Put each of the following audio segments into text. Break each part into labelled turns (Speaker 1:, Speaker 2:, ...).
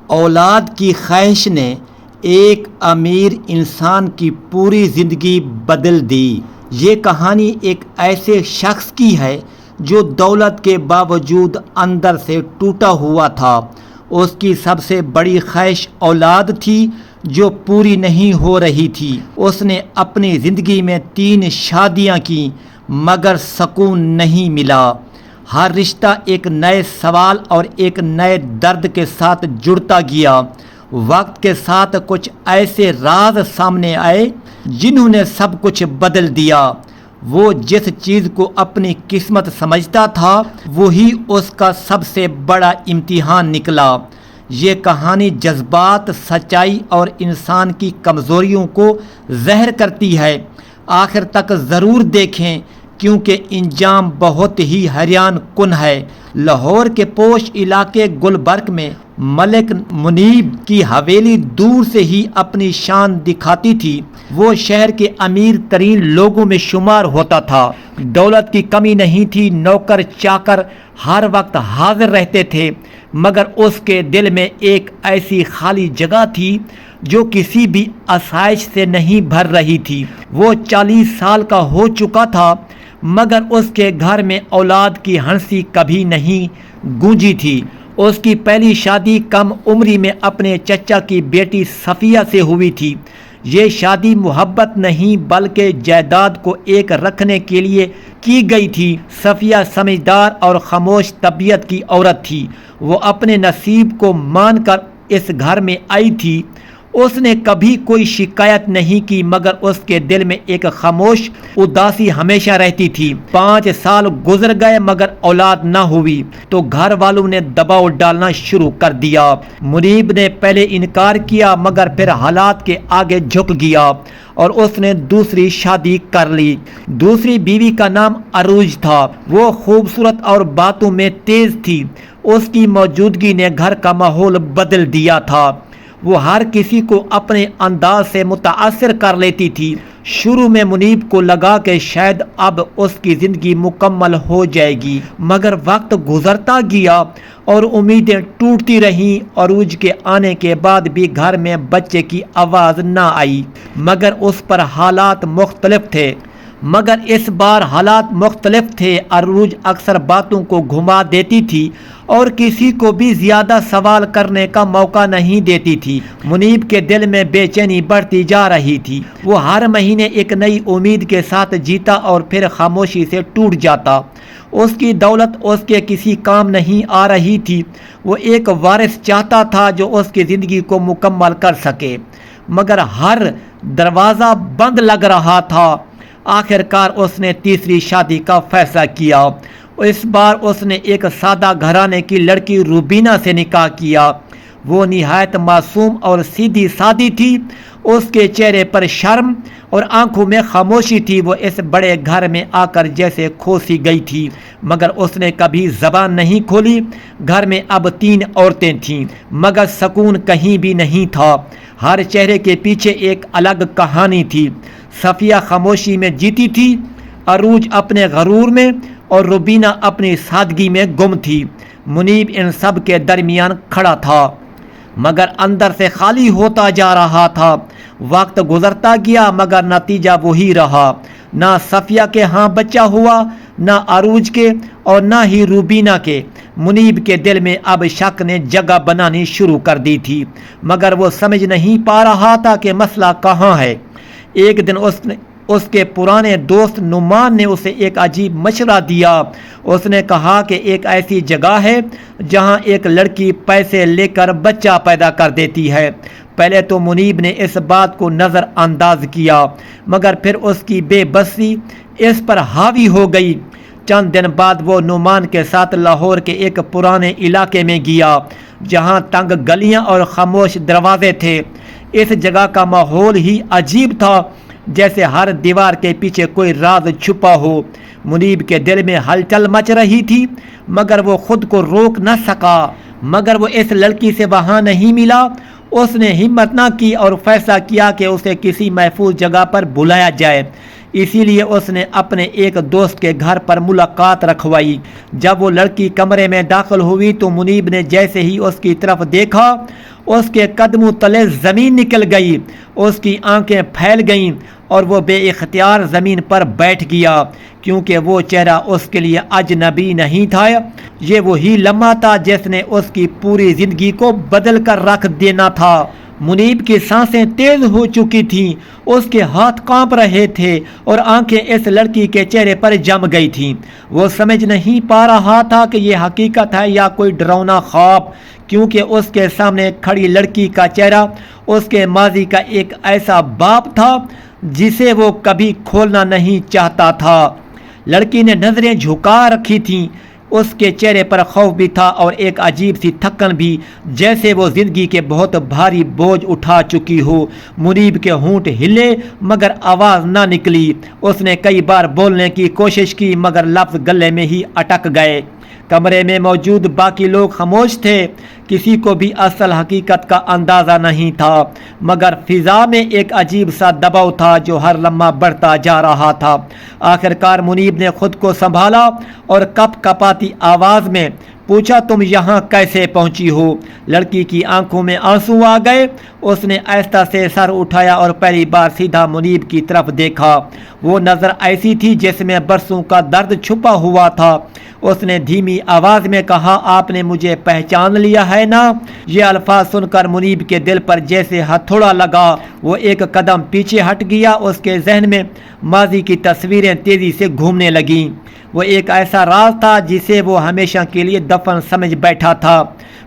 Speaker 1: اولاد کی خواہش نے ایک امیر انسان کی پوری زندگی بدل دی۔ یہ کہانی ایک ایسے شخص کی ہے جو دولت کے باوجود اندر سے ٹوٹا ہوا تھا۔ اس کی سب سے بڑی خواہش اولاد تھی جو پوری نہیں ہو رہی تھی۔ اس نے اپنی زندگی میں 3 شادیاں کیں مگر سکون نہیں ملا۔ ہر رشتہ ایک نئے سوال اور ایک نئے درد کے ساتھ جڑتا گیا۔ وقت کے ساتھ کچھ ایسے راز سامنے آئے جنہوں نے سب کچھ بدل دیا۔ وہ جس چیز کو اپنی قسمت سمجھتا تھا وہی اس کا سب سے بڑا امتحان نکلا۔ یہ کہانی جذبات، سچائی اور انسان کی کمزوریوں کو ظاہر کرتی ہے۔ آخر تک ضرور دیکھیں کیونکہ انجام بہت ہی حیران کن ہے۔ لاہور کے پوش علاقے گلبرگ میں ملک منیب کی حویلی دور سے ہی اپنی شان دکھاتی تھی۔ وہ شہر کے امیر ترین لوگوں میں شمار ہوتا تھا۔ دولت کی کمی نہیں تھی، نوکر چاکر ہر وقت حاضر رہتے تھے، مگر اس کے دل میں ایک ایسی خالی جگہ تھی جو کسی بھی آسائش سے نہیں بھر رہی تھی۔ وہ 40 سال کا ہو چکا تھا مگر اس کے گھر میں اولاد کی ہنسی کبھی نہیں گونجی تھی۔ اس کی پہلی شادی کم عمری میں اپنے چچا کی بیٹی صفیہ سے ہوئی تھی۔ یہ شادی محبت نہیں بلکہ جائیداد کو ایک رکھنے کے لیے کی گئی تھی۔ صفیہ سمجھدار اور خاموش طبیعت کی عورت تھی۔ وہ اپنے نصیب کو مان کر اس گھر میں آئی تھی۔ اس نے کبھی کوئی شکایت نہیں کی مگر اس کے دل میں ایک خاموش اداسی ہمیشہ رہتی تھی۔ 5 سال گزر گئے مگر اولاد نہ ہوئی تو گھر والوں نے دباؤ ڈالنا شروع کر دیا۔ منیب نے پہلے انکار کیا مگر پھر حالات کے آگے جھک گیا اور اس نے دوسری شادی کر لی۔ دوسری بیوی کا نام عروج تھا۔ وہ خوبصورت اور باتوں میں تیز تھی۔ اس کی موجودگی نے گھر کا ماحول بدل دیا تھا۔ وہ ہر کسی کو اپنے انداز سے متاثر کر لیتی تھی۔ شروع میں منیب کو لگا کہ شاید اب اس کی زندگی مکمل ہو جائے گی، مگر وقت گزرتا گیا اور امیدیں ٹوٹتی رہیں۔ عروج کے آنے کے بعد بھی گھر میں بچے کی آواز نہ آئی مگر اس پر حالات مختلف تھے۔ مگر اس بار حالات مختلف تھے۔ عروج اکثر باتوں کو گھما دیتی تھی اور کسی کو بھی زیادہ سوال کرنے کا موقع نہیں دیتی تھی۔ منیب کے دل میں بے چینی بڑھتی جا رہی تھی۔ وہ ہر مہینے ایک نئی امید کے ساتھ جیتا اور پھر خاموشی سے ٹوٹ جاتا۔ اس کی دولت اس کے کسی کام نہیں آ رہی تھی۔ وہ ایک وارث چاہتا تھا جو اس کی زندگی کو مکمل کر سکے مگر ہر دروازہ بند لگ رہا تھا۔ آخر کار اس نے تیسری شادی کا فیصلہ کیا۔ اس بار اس نے ایک سادہ گھرانے کی لڑکی روبینہ سے نکاح کیا۔ وہ نہایت معصوم اور سیدھی سادی تھی۔ اس کے چہرے پر شرم اور آنکھوں میں خاموشی تھی۔ وہ اس بڑے گھر میں آ کر جیسے کھوسی گئی تھی مگر اس نے کبھی زبان نہیں کھولی۔ گھر میں اب 3 عورتیں تھیں مگر سکون کہیں بھی نہیں تھا۔ ہر چہرے کے پیچھے ایک الگ کہانی تھی۔ صفیہ خاموشی میں جیتی تھی، عروج اپنے غرور میں اور روبینہ اپنی سادگی میں گم تھی۔ منیب ان سب کے درمیان کھڑا تھا مگر اندر سے خالی ہوتا جا رہا تھا۔ وقت گزرتا گیا مگر نتیجہ وہی رہا۔ نہ صفیہ کے ہاں بچہ ہوا، نہ عروج کے اور نہ ہی روبینہ کے۔ منیب کے دل میں اب شک نے جگہ بنانی شروع کر دی تھی مگر وہ سمجھ نہیں پا رہا تھا کہ مسئلہ کہاں ہے۔ ایک دن اس کے پرانے دوست نعمان نے اسے ایک عجیب مشورہ دیا۔ اس نے کہا کہ ایک ایسی جگہ ہے جہاں ایک لڑکی پیسے لے کر بچہ پیدا کر دیتی ہے۔ پہلے تو منیب نے اس بات کو نظر انداز کیا مگر پھر اس کی بے بسی اس پر حاوی ہو گئی۔ چند دن بعد وہ نعمان کے ساتھ لاہور کے ایک پرانے علاقے میں گیا جہاں تنگ گلیاں اور خاموش دروازے تھے۔ اس جگہ کا ماحول ہی عجیب تھا، جیسے ہر دیوار کے پیچھے کوئی راز چھپا ہو۔ منیب کے دل میں ہلچل مچ رہی تھی مگر وہ خود کو روک نہ سکا۔ مگر وہ اس لڑکی سے وہاں نہیں ملا۔ اس نے ہمت نہ کی اور فیصلہ کیا کہ اسے کسی محفوظ جگہ پر بلایا جائے۔ اسی لیے اس نے اپنے ایک دوست کے گھر پر ملاقات رکھوائی۔ جب وہ لڑکی کمرے میں داخل ہوئی تو منیب نے جیسے ہی اس کی طرف دیکھا اس کے قدموں تلے زمین نکل گئی، اس کی آنکھیں پھیل گئیں اور وہ بے اختیار زمین پر بیٹھ گیا، کیونکہ وہ چہرہ اس کے لیے اجنبی نہیں تھا۔ یہ وہی لمحہ تھا جس نے اس کی پوری زندگی کو بدل کر رکھ دینا تھا۔ منیب کی سانسیں تیز ہو چکی تھیں، اس کے ہاتھ کانپ رہے تھے اور آنکھیں اس لڑکی کے چہرے پر جم گئی تھیں۔ وہ سمجھ نہیں پا رہا تھا کہ یہ حقیقت ہے یا کوئی ڈراؤنا خواب، کیونکہ اس کے سامنے کھڑی لڑکی کا چہرہ اس کے ماضی کا ایک ایسا باب تھا جسے وہ کبھی کھولنا نہیں چاہتا تھا۔ لڑکی نے نظریں جھکا رکھی تھیں، اس کے چہرے پر خوف بھی تھا اور ایک عجیب سی تھکن بھی، جیسے وہ زندگی کے بہت بھاری بوجھ اٹھا چکی ہو۔ منیب کے ہونٹ ہلے مگر آواز نہ نکلی۔ اس نے کئی بار بولنے کی کوشش کی مگر لفظ گلے میں ہی اٹک گئے۔ کمرے میں موجود باقی لوگ خاموش تھے، کسی کو بھی اصل حقیقت کا اندازہ نہیں تھا، مگر فضا میں ایک عجیب سا دباؤ تھا جو ہر لمحہ بڑھتا جا رہا تھا۔ آخرکار منیب نے خود کو سنبھالا اور کپ کپاتی آواز میں پوچھا، تم یہاں کیسے پہنچی ہو؟ لڑکی کی آنکھوں میں آنسو آ گئے۔ اس نے آہستہ سے سر اٹھایا اور پہلی بار سیدھا منیب کی طرف دیکھا۔ وہ نظر ایسی تھی جس میں برسوں کا درد چھپا ہوا تھا۔ اس نے دھیمی آواز میں کہا، آپ نے مجھے پہچان لیا ہے نا؟ یہ الفاظ سن کر منیب کے دل پر جیسے ہتھوڑا لگا۔ وہ ایک قدم پیچھے ہٹ گیا۔ اس کے ذہن میں ماضی کی تصویریں تیزی سے گھومنے لگیں۔ وہ ایک ایسا راز تھا جسے وہ ہمیشہ کے لیے دفن سمجھ بیٹھا تھا،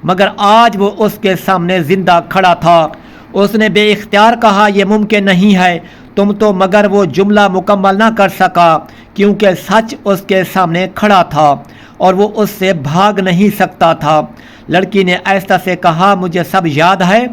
Speaker 1: مگر آج وہ اس کے سامنے زندہ کھڑا تھا۔ اس نے بے اختیار کہا، یہ ممکن نہیں ہے تم تو، مگر وہ جملہ مکمل نہ کر سکا کیونکہ سچ اس کے سامنے کھڑا تھا اور وہ اس سے بھاگ نہیں سکتا تھا۔ لڑکی نے آہستہ سے کہا، مجھے سب یاد ہے،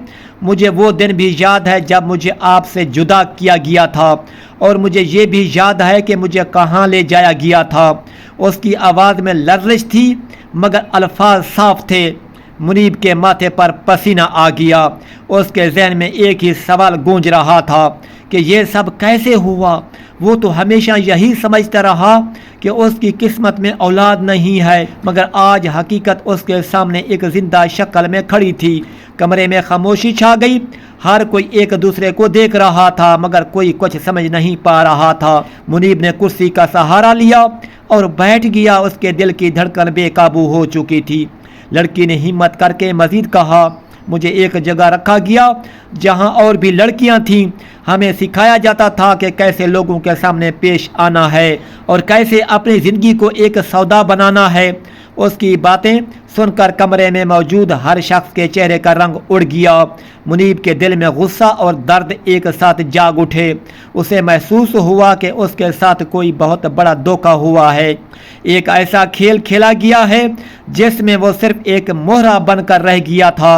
Speaker 1: مجھے وہ دن بھی یاد ہے جب مجھے آپ سے جدا کیا گیا تھا، اور مجھے یہ بھی یاد ہے کہ مجھے کہاں لے جایا گیا تھا۔ اس کی آواز میں لرزش تھی مگر الفاظ صاف تھے۔ منیب کے ماتھے پر پسینہ آ گیا۔ اس کے ذہن میں ایک ہی سوال گونج رہا تھا کہ یہ سب کیسے ہوا؟ وہ تو ہمیشہ یہی سمجھتا رہا کہ اس کی قسمت میں اولاد نہیں ہے، مگر آج حقیقت اس کے سامنے ایک زندہ شکل میں کھڑی تھی۔ کمرے میں خاموشی چھا گئی۔ ہر کوئی ایک دوسرے کو دیکھ رہا تھا مگر کوئی کچھ سمجھ نہیں پا رہا تھا۔ منیب نے کرسی کا سہارا لیا اور بیٹھ گیا۔ اس کے دل کی دھڑکن بے قابو ہو چکی تھی۔ لڑکی نے ہمت کر کے مزید کہا، مجھے ایک جگہ رکھا گیا جہاں اور بھی لڑکیاں تھیں۔ ہمیں سکھایا جاتا تھا کہ کیسے لوگوں کے سامنے پیش آنا ہے اور کیسے اپنی زندگی کو ایک سودا بنانا ہے۔ اس کی باتیں سن کر کمرے میں موجود ہر شخص کے چہرے کا رنگ اڑ گیا۔ منیب کے دل میں غصہ اور درد ایک ساتھ جاگ اٹھے۔ اسے محسوس ہوا کہ اس کے ساتھ کوئی بہت بڑا دھوکہ ہوا ہے۔ ایک ایسا کھیل کھیلا گیا ہے جس میں وہ صرف ایک مہرہ بن کر رہ گیا تھا۔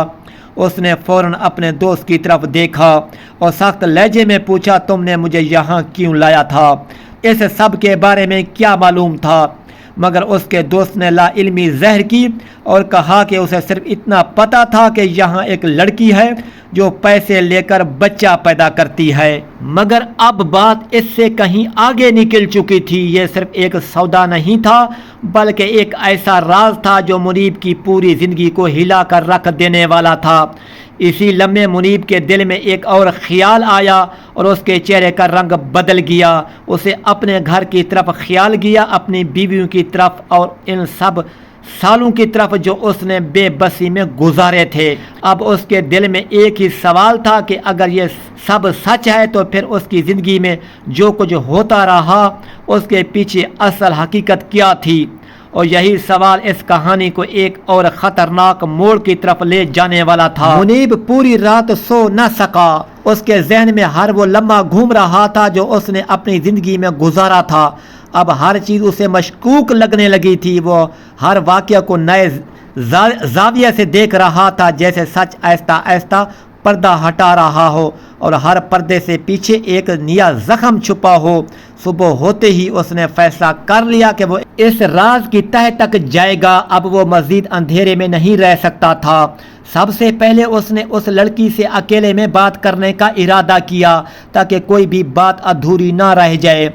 Speaker 1: اس نے فوراً اپنے دوست کی طرف دیکھا اور سخت لہجے میں پوچھا، تم نے مجھے یہاں کیوں لایا تھا؟ اس سب کے بارے میں کیا معلوم تھا؟ مگر اس کے دوست نے لا علمی زہر کی اور کہا کہ اسے صرف اتنا پتہ تھا کہ یہاں ایک لڑکی ہے جو پیسے لے کر بچہ پیدا کرتی ہے، مگر اب بات اس سے کہیں آگے نکل چکی تھی۔ یہ صرف ایک سودا نہیں تھا بلکہ ایک ایسا راز تھا جو منیب کی پوری زندگی کو ہلا کر رکھ دینے والا تھا۔ اسی لمحے منیب کے دل میں ایک اور خیال آیا اور اس کے چہرے کا رنگ بدل گیا۔ اسے اپنے گھر کی طرف خیال گیا، اپنی بیویوں کی طرف اور ان سب سالوں کی طرف جو اس نے بے بسی میں گزارے تھے۔ اب اس کے دل میں ایک ہی سوال تھا کہ اگر یہ سب سچ ہے تو پھر اس کی زندگی میں جو کچھ ہوتا رہا اس کے پیچھے اصل حقیقت کیا تھی؟ اور یہی سوال اس کہانی کو ایک اور خطرناک موڑ کی طرف لے جانے والا تھا۔ منیب پوری رات سو نہ سکا۔ اس کے ذہن میں ہر وہ لمحہ گھوم رہا تھا جو اس نے اپنی زندگی میں گزارا تھا۔ اب ہر چیز اسے مشکوک لگنے لگی تھی۔ وہ ہر واقعہ کو نئے زاویہ سے دیکھ رہا تھا، جیسے سچ آہستہ آہستہ پردہ ہٹا رہا ہو اور ہر پردے سے پیچھے ایک نیا زخم چھپا ہو۔ صبح ہوتے ہی اس نے فیصلہ کر لیا کہ وہ اس راز کی تہہ تک جائے گا۔ اب وہ مزید اندھیرے میں نہیں رہ سکتا تھا۔ سب سے پہلے اس نے اس لڑکی سے اکیلے میں بات کرنے کا ارادہ کیا تاکہ کوئی بھی بات ادھوری نہ رہ جائے۔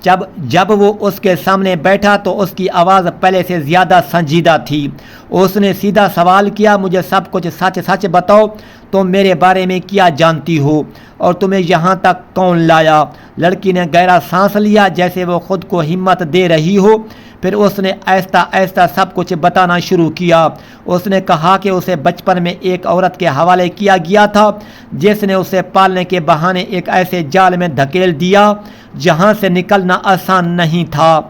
Speaker 1: جب وہ اس کے سامنے بیٹھا تو اس کی آواز پہلے سے زیادہ سنجیدہ تھی۔ اس نے سیدھا سوال کیا، مجھے سب کچھ سچ سچ بتاؤ، تم میرے بارے میں کیا جانتی ہو اور تمہیں یہاں تک کون لایا؟ لڑکی نے گہرا سانس لیا جیسے وہ خود کو ہمت دے رہی ہو، پھر اس نے آہستہ آہستہ سب کچھ بتانا شروع کیا۔ اس نے کہا کہ اسے بچپن میں ایک عورت کے حوالے کیا گیا تھا جس نے اسے پالنے کے بہانے ایک ایسے جال میں دھکیل دیا جہاں سے نکلنا آسان نہیں تھا۔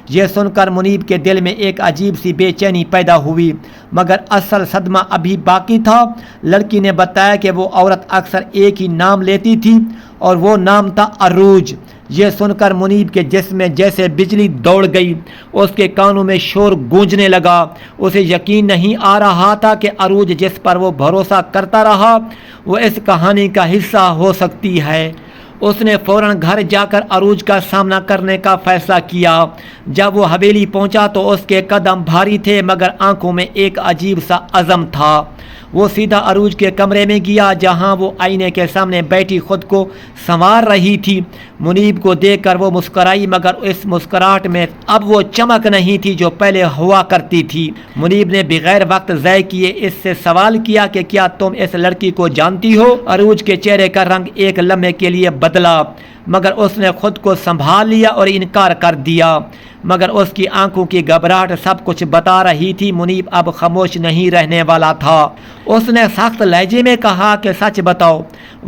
Speaker 1: یہ سن کر منیب کے دل میں ایک عجیب سی بے چینی پیدا ہوئی، مگر اصل صدمہ ابھی باقی تھا۔ لڑکی نے بتایا کہ وہ عورت اکثر ایک ہی نام لیتی تھی اور وہ نام تھا عروج۔ یہ سن کر منیب کے جسم میں جیسے بجلی دوڑ گئی، اس کے کانوں میں شور گونجنے لگا۔ اسے یقین نہیں آ رہا تھا کہ عروج جس پر وہ بھروسہ کرتا رہا وہ اس کہانی کا حصہ ہو سکتی ہے۔ اس نے فوراً گھر جا کر عروج کا سامنا کرنے کا فیصلہ کیا۔ جب وہ حویلی پہنچا تو اس کے قدم بھاری تھے مگر آنکھوں میں ایک عجیب سا عزم تھا۔ وہ سیدھا عروج کے کمرے میں گیا جہاں وہ آئینے کے سامنے بیٹھی خود کو سنوار رہی تھی۔ منیب کو دیکھ کر وہ مسکرائی مگر اس مسکراہٹ میں اب وہ چمک نہیں تھی جو پہلے ہوا کرتی تھی۔ منیب نے بغیر وقت ضائع کیے اس سے سوال کیا کہ کیا تم اس لڑکی کو جانتی ہو؟ عروج کے چہرے کا رنگ ایک لمحے کے لیے بدلا مگر اس نے خود کو سنبھال لیا اور انکار کر دیا، مگر اس کی آنکھوں کی گھبراہٹ سب کچھ بتا رہی تھی۔ منیب اب خاموش نہیں رہنے والا تھا۔ اس نے سخت لہجے میں کہا کہ سچ بتاؤ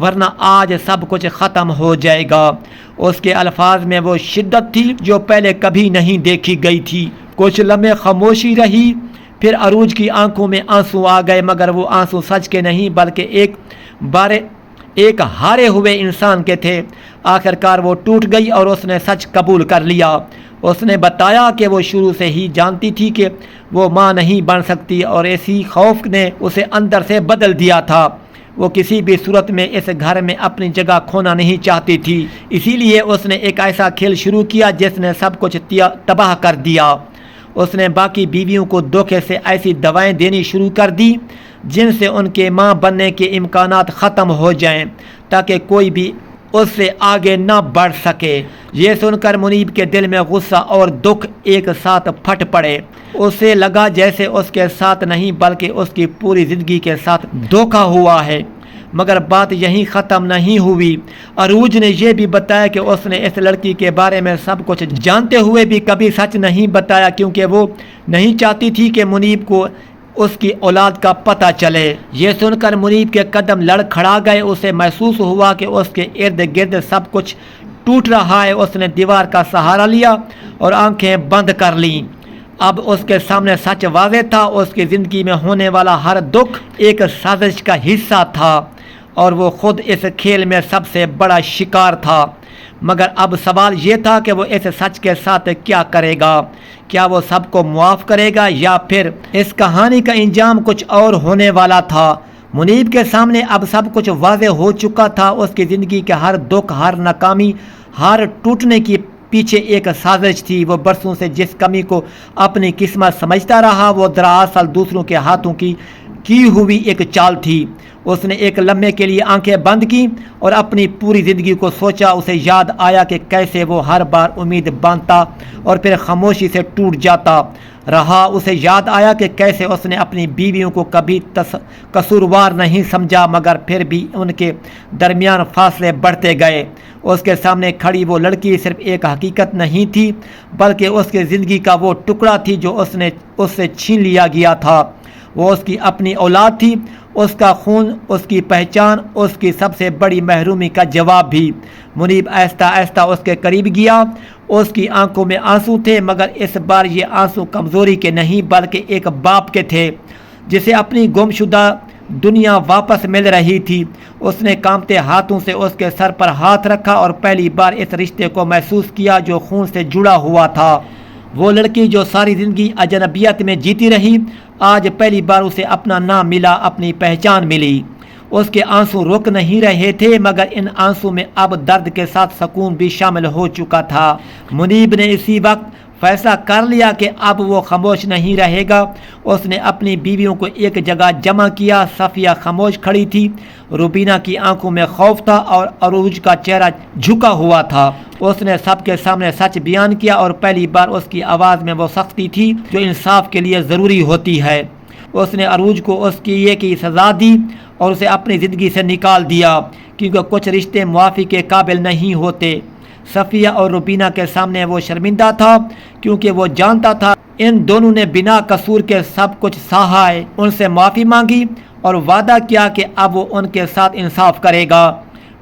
Speaker 1: ورنہ آج سب کچھ ختم ہو جائے گا۔ اس کے الفاظ میں وہ شدت تھی جو پہلے کبھی نہیں دیکھی گئی تھی۔ کچھ لمحے خاموشی رہی، پھر عروج کی آنکھوں میں آنسو آ گئے مگر وہ آنسو سچ کے نہیں بلکہ ایک ہارے ہوئے انسان کے تھے۔ آخرکار وہ ٹوٹ گئی اور اس نے سچ قبول کر لیا۔ اس نے بتایا کہ وہ شروع سے ہی جانتی تھی کہ وہ ماں نہیں بن سکتی اور اسی خوف نے اسے اندر سے بدل دیا تھا۔ وہ کسی بھی صورت میں اس گھر میں اپنی جگہ کھونا نہیں چاہتی تھی، اسی لیے اس نے ایک ایسا کھیل شروع کیا جس نے سب کچھ تباہ کر دیا۔ اس نے باقی بیویوں کو دھوکے سے ایسی دوائیں دینی شروع کر دی جن سے ان کے ماں بننے کے امکانات ختم ہو جائیں تاکہ کوئی بھی اس سے آگے نہ بڑھ سکے۔ یہ سن کر منیب کے دل میں غصہ اور دکھ ایک ساتھ پھٹ پڑے۔ اسے لگا جیسے اس کے ساتھ نہیں بلکہ اس کی پوری زندگی کے ساتھ دھوکہ ہوا ہے، مگر بات یہیں ختم نہیں ہوئی۔ عروج نے یہ بھی بتایا کہ اس نے اس لڑکی کے بارے میں سب کچھ جانتے ہوئے بھی کبھی سچ نہیں بتایا کیونکہ وہ نہیں چاہتی تھی کہ منیب کو اس کی اولاد کا پتہ چلے۔ یہ سن کر منیب کے قدم لڑکھڑا گئے۔ اسے محسوس ہوا کہ اس کے ارد گرد سب کچھ ٹوٹ رہا ہے۔ اس نے دیوار کا سہارا لیا اور آنکھیں بند کر لیں۔ اب اس کے سامنے سچ واضح تھا، اس کی زندگی میں ہونے والا ہر دکھ ایک سازش کا حصہ تھا اور وہ خود اس کھیل میں سب سے بڑا شکار تھا۔ مگر اب سوال یہ تھا کہ وہ اس سچ کے ساتھ کیا کرے گا؟ کیا وہ سب کو معاف کرے گا یا پھر اس کہانی کا انجام کچھ اور ہونے والا تھا؟ منیب کے سامنے اب سب کچھ واضح ہو چکا تھا۔ اس کی زندگی کے ہر دکھ، ہر ناکامی، ہر ٹوٹنے کی پیچھے ایک سازش تھی۔ وہ برسوں سے جس کمی کو اپنی قسمت سمجھتا رہا وہ دراصل دوسروں کے ہاتھوں کی ہوئی ایک چال تھی۔ اس نے ایک لمحے کے لیے آنکھیں بند کی اور اپنی پوری زندگی کو سوچا۔ اسے یاد آیا کہ کیسے وہ ہر بار امید باندھتا اور پھر خاموشی سے ٹوٹ جاتا رہا۔ اسے یاد آیا کہ کیسے اس نے اپنی بیویوں کو کبھی قصوروار نہیں سمجھا مگر پھر بھی ان کے درمیان فاصلے بڑھتے گئے۔ اس کے سامنے کھڑی وہ لڑکی صرف ایک حقیقت نہیں تھی بلکہ اس کی زندگی کا وہ ٹکڑا تھی جو اس سے چھین لیا گیا تھا۔ وہ اس کی اپنی اولاد تھی، اس کا خون، اس کی پہچان، اس کی سب سے بڑی محرومی کا جواب بھی۔ منیب آہستہ آہستہ اس کے قریب گیا۔ اس کی آنکھوں میں آنسو تھے مگر اس بار یہ آنسو کمزوری کے نہیں بلکہ ایک باپ کے تھے جسے اپنی گمشدہ دنیا واپس مل رہی تھی۔ اس نے کانپتے ہاتھوں سے اس کے سر پر ہاتھ رکھا اور پہلی بار اس رشتے کو محسوس کیا جو خون سے جڑا ہوا تھا۔ وہ لڑکی جو ساری زندگی اجنبیت میں جیتی رہی، آج پہلی بار اسے اپنا نام ملا، اپنی پہچان ملی۔ اس کے آنسو رک نہیں رہے تھے مگر ان آنسو میں اب درد کے ساتھ سکون بھی شامل ہو چکا تھا۔ منیب نے اسی وقت فیصلہ کر لیا کہ اب وہ خاموش نہیں رہے گا۔ اس نے اپنی بیویوں کو ایک جگہ جمع کیا۔ صفیہ خاموش کھڑی تھی، روبینہ کی آنکھوں میں خوف تھا اور عروج کا چہرہ جھکا ہوا تھا۔ اس نے سب کے سامنے سچ بیان کیا اور پہلی بار اس کی آواز میں وہ سختی تھی جو انصاف کے لیے ضروری ہوتی ہے۔ اس نے عروج کو اس کی یہ کی سزا دی اور اسے اپنی زندگی سے نکال دیا، کیونکہ کچھ رشتے معافی کے قابل نہیں ہوتے۔ صفیہ اور روبینہ کے سامنے وہ شرمندہ تھا، کیونکہ وہ جانتا تھا ان دونوں نے بنا قصور کے سب کچھ سہا ہے۔ ان سے معافی مانگی اور وعدہ کیا کہ اب وہ ان کے ساتھ انصاف کرے گا۔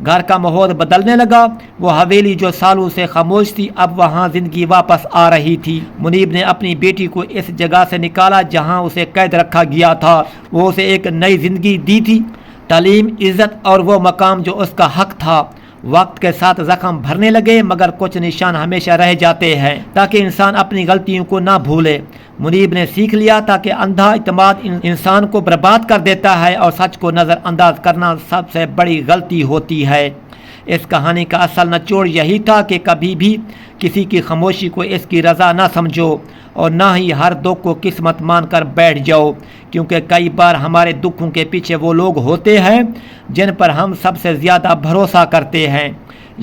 Speaker 1: گھر کا ماحول بدلنے لگا۔ وہ حویلی جو سالوں سے خاموش تھی اب وہاں زندگی واپس آ رہی تھی۔ منیب نے اپنی بیٹی کو اس جگہ سے نکالا جہاں اسے قید رکھا گیا تھا۔ وہ اسے ایک نئی زندگی دی تھی، تعلیم، عزت اور وہ مقام جو اس کا حق تھا۔ وقت کے ساتھ زخم بھرنے لگے، مگر کچھ نشان ہمیشہ رہ جاتے ہیں تاکہ انسان اپنی غلطیوں کو نہ بھولے۔ منیب نے سیکھ لیا تھا کہ اندھا اعتماد انسان کو برباد کر دیتا ہے اور سچ کو نظر انداز کرنا سب سے بڑی غلطی ہوتی ہے۔ اس کہانی کا اصل نچوڑ یہی تھا کہ کبھی بھی کسی کی خاموشی کو اس کی رضا نہ سمجھو اور نہ ہی ہر دکھ کو قسمت مان کر بیٹھ جاؤ، کیونکہ کئی بار ہمارے دکھوں کے پیچھے وہ لوگ ہوتے ہیں جن پر ہم سب سے زیادہ بھروسہ کرتے ہیں۔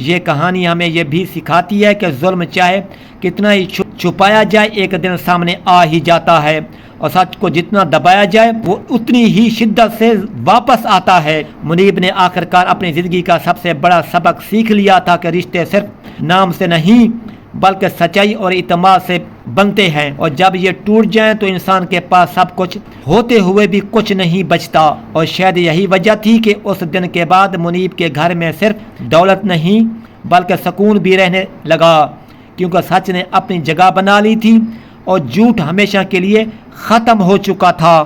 Speaker 1: یہ کہانی ہمیں یہ بھی سکھاتی ہے کہ ظلم چاہے کتنا ہی چھپایا جائے ایک دن سامنے آ ہی جاتا ہے، اور سچ کو جتنا دبایا جائے وہ اتنی ہی شدت سے واپس آتا ہے۔ منیب نے آخرکار اپنی زندگی کا سب سے بڑا سبق سیکھ لیا تھا کہ رشتے صرف نام سے نہیں بلکہ سچائی اور اعتماد سے بنتے ہیں، اور جب یہ ٹوٹ جائیں تو انسان کے پاس سب کچھ ہوتے ہوئے بھی کچھ نہیں بچتا۔ اور شاید یہی وجہ تھی کہ اس دن کے بعد منیب کے گھر میں صرف دولت نہیں بلکہ سکون بھی رہنے لگا، کیونکہ سچ نے اپنی جگہ بنا لی تھی اور جھوٹ ہمیشہ کے لیے ختم ہو چکا تھا۔